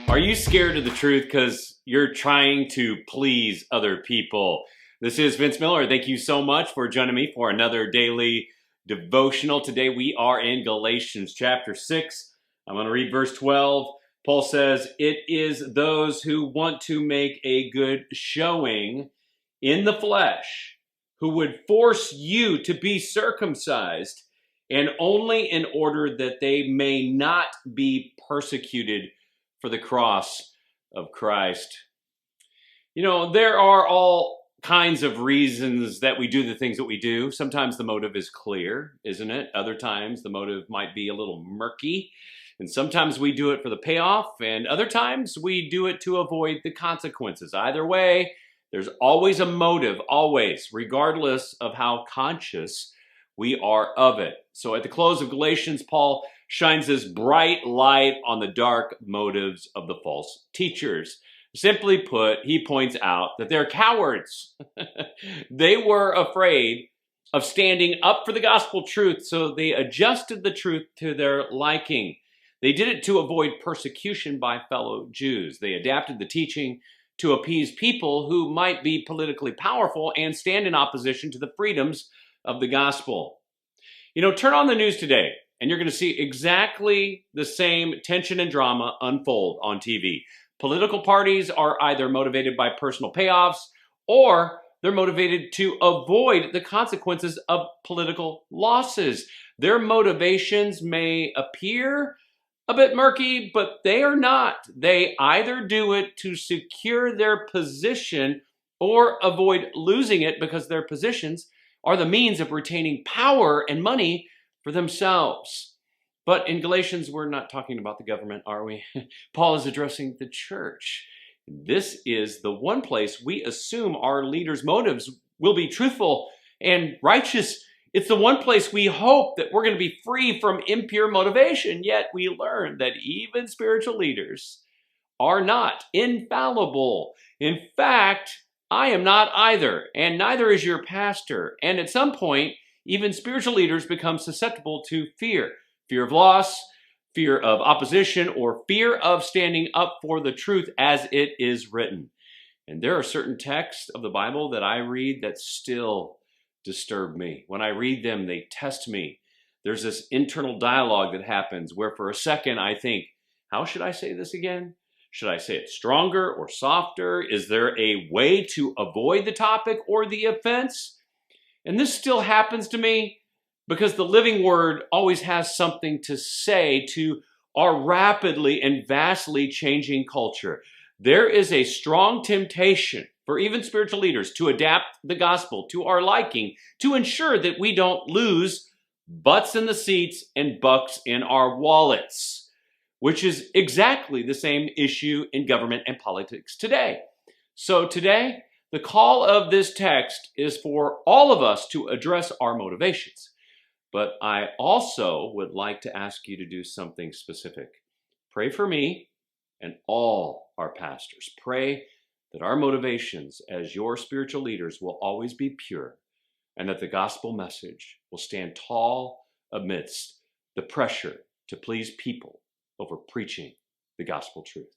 Are you scared of the truth because you're trying to please other people? This is Vince Miller. Thank you so much for joining me for another daily devotional. Today we are in Galatians chapter 6. I'm going to read verse 12. Paul says, "It is those who want to make a good showing in the flesh who would force you to be circumcised, and only in order that they may not be persecuted for the cross of Christ." You know, there are all kinds of reasons that we do the things that we do. Sometimes the motive is clear, isn't it? Other times the motive might be a little murky. And sometimes we do it for the payoff, and other times we do it to avoid the consequences. Either way, there's always a motive, always, regardless of how conscious we are of it. So at the close of Galatians, Paul shines this bright light on the dark motives of the false teachers. Simply put, he points out that they're cowards. They were afraid of standing up for the gospel truth, so they adjusted the truth to their liking. They did it to avoid persecution by fellow Jews. They adapted the teaching to appease people who might be politically powerful and stand in opposition to the freedoms of the gospel. You know, turn on the news today, and you're going to see exactly the same tension and drama unfold on TV. Political parties are either motivated by personal payoffs, or they're motivated to avoid the consequences of political losses. Their motivations may appear a bit murky, but they are not. They either do it to secure their position or avoid losing it because their positions are the means of retaining power and money for themselves. But in Galatians, we're not talking about the government, are we? Paul is addressing the church. This is the one place we assume our leaders' motives will be truthful and righteous. It's the one place we hope that we're going to be free from impure motivation. Yet we learn that even spiritual leaders are not infallible. In fact, I am not either, and neither is your pastor. And at some point, even spiritual leaders become susceptible to fear. Fear of loss, fear of opposition, or fear of standing up for the truth as it is written. And there are certain texts of the Bible that I read that still disturb me. When I read them, they test me. There's this internal dialogue that happens where for a second I think, how should I say this again? Should I say it stronger or softer? Is there a way to avoid the topic or the offense? And this still happens to me because the living word always has something to say to our rapidly and vastly changing culture. There is a strong temptation for even spiritual leaders to adapt the gospel to our liking to ensure that we don't lose butts in the seats and bucks in our wallets, which is exactly the same issue in government and politics today. So today, the call of this text is for all of us to address our motivations. But I also would like to ask you to do something specific. Pray for me and all our pastors. Pray that our motivations as your spiritual leaders will always be pure, and that the gospel message will stand tall amidst the pressure to please people over preaching the gospel truth.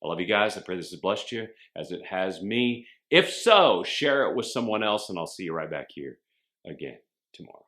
I love you guys. I pray this has blessed you as it has me. If so, share it with someone else, and I'll see you right back here again tomorrow.